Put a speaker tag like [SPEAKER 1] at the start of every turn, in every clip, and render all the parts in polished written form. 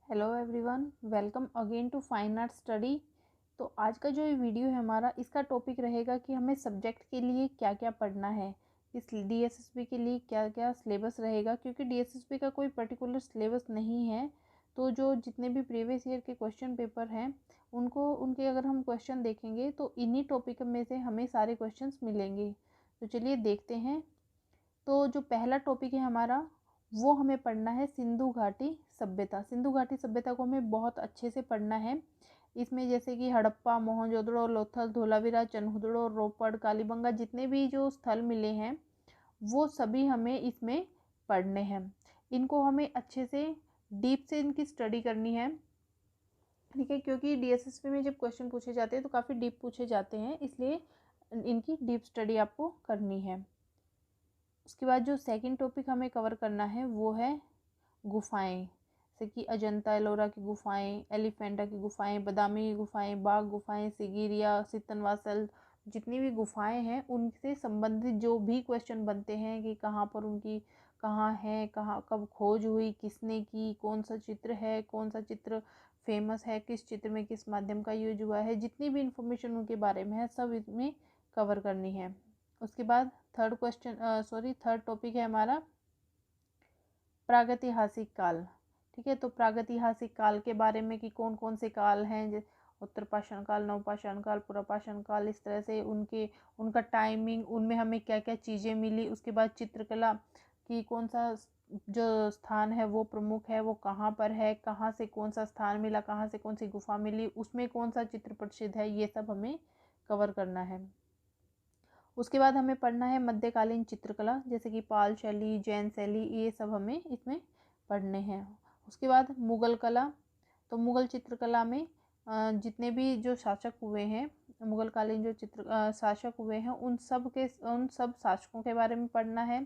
[SPEAKER 1] Hello everyone, welcome again to fine art study. तो आज का जो ये वीडियो है हमारा, इसका टॉपिक रहेगा कि हमें सब्जेक्ट के लिए क्या क्या पढ़ना है, इस डीएसएसबी के लिए क्या क्या सिलेबस रहेगा। क्योंकि डीएसएसबी का कोई पर्टिकुलर सिलेबस नहीं है, तो जो जितने भी प्रीवियस ईयर के क्वेश्चन पेपर हैं उनके अगर हम क्वेश्चन देखेंगे तो इन्हीं टॉपिक में से हमें सारे क्वेश्चन मिलेंगे। तो चलिए देखते हैं। तो जो पहला टॉपिक है हमारा, वो हमें पढ़ना है सिंधु घाटी सभ्यता। सिंधु घाटी सभ्यता को हमें बहुत अच्छे से पढ़ना है। इसमें जैसे कि हड़प्पा, मोहनजोदड़ो, लोथल, धोलावीरा, चनहुदड़ो, रोपड़, कालीबंगा, जितने भी जो स्थल मिले हैं वो सभी हमें इसमें पढ़ने हैं। इनको हमें अच्छे से डीप से इनकी स्टडी करनी है, ठीक है। क्योंकि डीएसएसबी में जब क्वेश्चन पूछे जाते हैं तो काफ़ी डीप पूछे जाते हैं, इसलिए इनकी डीप स्टडी आपको करनी है। उसके बाद जो सेकंड टॉपिक हमें कवर करना है वो है गुफाएं, जैसे कि अजंता एलोरा की गुफाएं, एलिफेंटा की गुफाएं, बदामी की गुफाएं, बाघ गुफाएं, सिगिरिया, सितनवासल, जितनी भी गुफाएं हैं उनसे संबंधित जो भी क्वेश्चन बनते हैं कि कहाँ पर उनकी कहाँ है, कहाँ कब खोज हुई, किसने की, कौन सा चित्र है, कौन सा चित्र फेमस है, किस चित्र में किस माध्यम का यूज हुआ है, जितनी भी इंफॉर्मेशन उनके बारे में है सब इसमें कवर करनी है। उसके बाद थर्ड टॉपिक है हमारा प्रागैतिहासिक काल, ठीक है। तो प्रागैतिहासिक काल के बारे में कि कौन कौन से काल हैं, उत्तर पाषाण काल, नवपाषाण काल, पुरापाषाण काल, इस तरह से उनका टाइमिंग, उनमें हमें क्या क्या चीज़ें मिली। उसके बाद चित्रकला की कौन सा जो स्थान है वो प्रमुख है, वो कहाँ पर है, कहाँ से कौन सा स्थान मिला, कहाँ से कौन सी गुफा मिली, उसमें कौन सा चित्र प्रसिद्ध है, ये सब हमें कवर करना है। उसके बाद हमें पढ़ना है मध्यकालीन चित्रकला, जैसे कि पाल शैली, जैन शैली, ये सब हमें इसमें पढ़ने हैं। उसके बाद मुगल कला, तो मुगल चित्रकला में जितने भी जो शासक हुए हैं, मुगल कालीन जो शासक हुए हैं उन सब शासकों के बारे में पढ़ना है।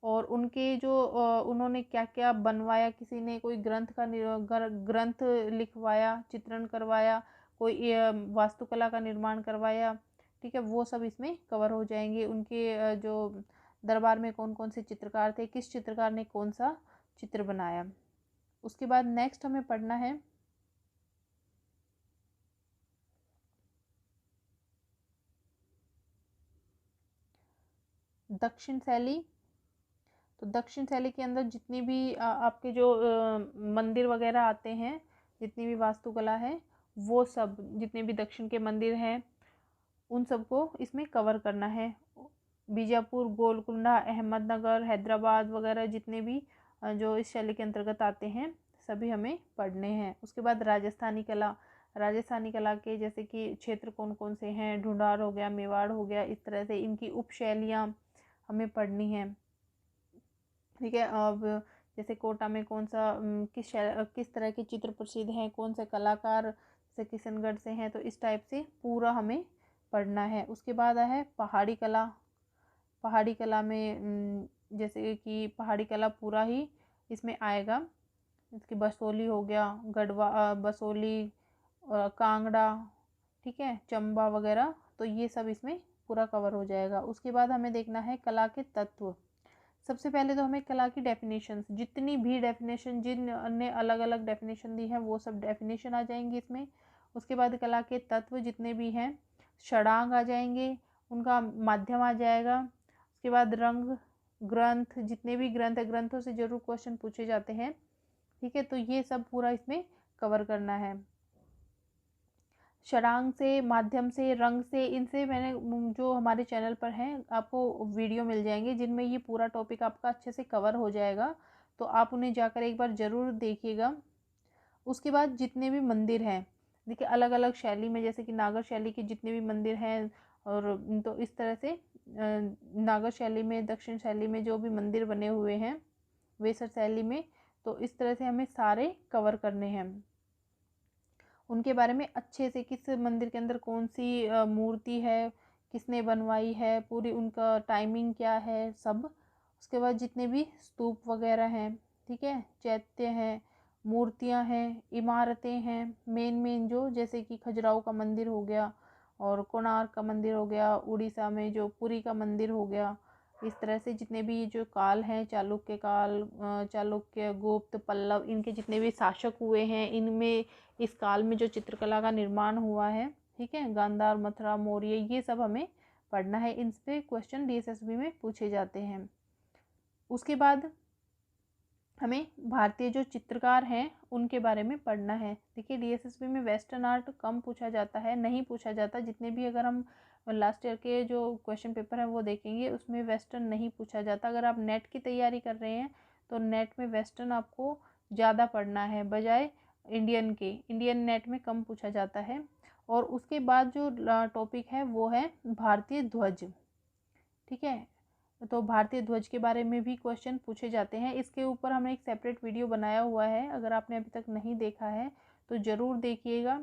[SPEAKER 1] और उनके जो उन्होंने क्या क्या बनवाया, किसी ने कोई ग्रंथ लिखवाया, चित्रण करवाया, कोई वास्तुकला का निर्माण करवाया, ठीक है, वो सब इसमें कवर हो जाएंगे। उनके जो दरबार में कौन कौन से चित्रकार थे, किस चित्रकार ने कौन सा चित्र बनाया। उसके बाद नेक्स्ट हमें पढ़ना है दक्षिण शैली। तो दक्षिण शैली के अंदर जितनी भी आपके जो मंदिर वगैरह आते हैं, जितनी भी वास्तुकला है, वो सब जितने भी दक्षिण के मंदिर हैं उन सबको इसमें कवर करना है। बीजापुर, गोलकुंडा, अहमदनगर, हैदराबाद वगैरह जितने भी जो इस शैली के अंतर्गत आते हैं सभी हमें पढ़ने हैं। उसके बाद राजस्थानी कला, राजस्थानी कला के जैसे कि क्षेत्र कौन कौन से हैं, ढूंढार हो गया, मेवाड़ हो गया, इस तरह से इनकी उपशैलियाँ हमें पढ़नी है, ठीक है। अब जैसे कोटा में कौन सा किस तरह के चित्र प्रसिद्ध हैं, कौन से कलाकार जैसे किशनगढ़ से हैं, तो इस टाइप से पूरा हमें पढ़ना है। उसके बाद है पहाड़ी कला। पहाड़ी कला में जैसे कि पहाड़ी कला पूरा ही इसमें आएगा, इसकी बसोली हो गया, गढ़वा, बसोली, कांगड़ा, ठीक है, चंबा वगैरह, तो ये सब इसमें पूरा कवर हो जाएगा। उसके बाद हमें देखना है कला के तत्व। सबसे पहले तो हमें कला की डेफिनेशन, जितनी भी डेफिनेशन जिनने अलग अलग डेफिनेशन दी है वो सब डेफिनेशन आ जाएंगी इसमें। उसके बाद कला के तत्व जितने भी हैं, षडांग आ जाएंगे, उनका माध्यम आ जाएगा। उसके बाद रंग, ग्रंथ, जितने भी ग्रंथ है, ग्रंथों से जरूर क्वेश्चन पूछे जाते हैं, ठीक है। तो ये सब पूरा इसमें कवर करना है। षडांग से, माध्यम से, रंग से, इनसे मैंने जो हमारे चैनल पर हैं आपको वीडियो मिल जाएंगे जिनमें ये पूरा टॉपिक आपका अच्छे से कवर हो जाएगा, तो आप उन्हें जाकर एक बार ज़रूर देखिएगा। उसके बाद जितने भी मंदिर हैं, देखिए अलग अलग शैली में, जैसे कि नागर शैली के जितने भी मंदिर हैं, और तो इस तरह से नागर शैली में, दक्षिण शैली में जो भी मंदिर बने हुए हैं, वेसर शैली में, तो इस तरह से हमें सारे कवर करने हैं। उनके बारे में अच्छे से, किस मंदिर के अंदर कौन सी मूर्ति है, किसने बनवाई है, पूरी उनका टाइमिंग क्या है, सब। उसके बाद जितने भी स्तूप वगैरह हैं, ठीक है, चैत्य हैं, मूर्तियां हैं, इमारतें हैं, मेन जो जैसे कि खजुराहो का मंदिर हो गया, और कोणार्क का मंदिर हो गया, उड़ीसा में जो पुरी का मंदिर हो गया, इस तरह से जितने भी जो काल हैं, चालुक्य काल, चालुक्य, गुप्त, पल्लव, इनके जितने भी शासक हुए हैं, इनमें इस काल में जो चित्रकला का निर्माण हुआ है, ठीक है, गांधार, मथुरा, मौर्य, ये सब हमें पढ़ना है। इन पे क्वेश्चन DSSB में पूछे जाते हैं। उसके बाद हमें भारतीय जो चित्रकार हैं उनके बारे में पढ़ना है। देखिए DSSB में वेस्टर्न आर्ट कम पूछा जाता है, नहीं पूछा जाता। जितने भी अगर हम लास्ट ईयर के जो क्वेश्चन पेपर है वो देखेंगे, उसमें वेस्टर्न नहीं पूछा जाता। अगर आप नेट की तैयारी कर रहे हैं तो नेट में वेस्टर्न आपको ज़्यादा पढ़ना है बजाय इंडियन के। इंडियन नेट में कम पूछा जाता है। और उसके बाद जो टॉपिक है वो है भारतीय ध्वज, ठीक है। तो भारतीय ध्वज के बारे में भी क्वेश्चन पूछे जाते हैं। इसके ऊपर हमने एक सेपरेट वीडियो बनाया हुआ है, अगर आपने अभी तक नहीं देखा है तो ज़रूर देखिएगा।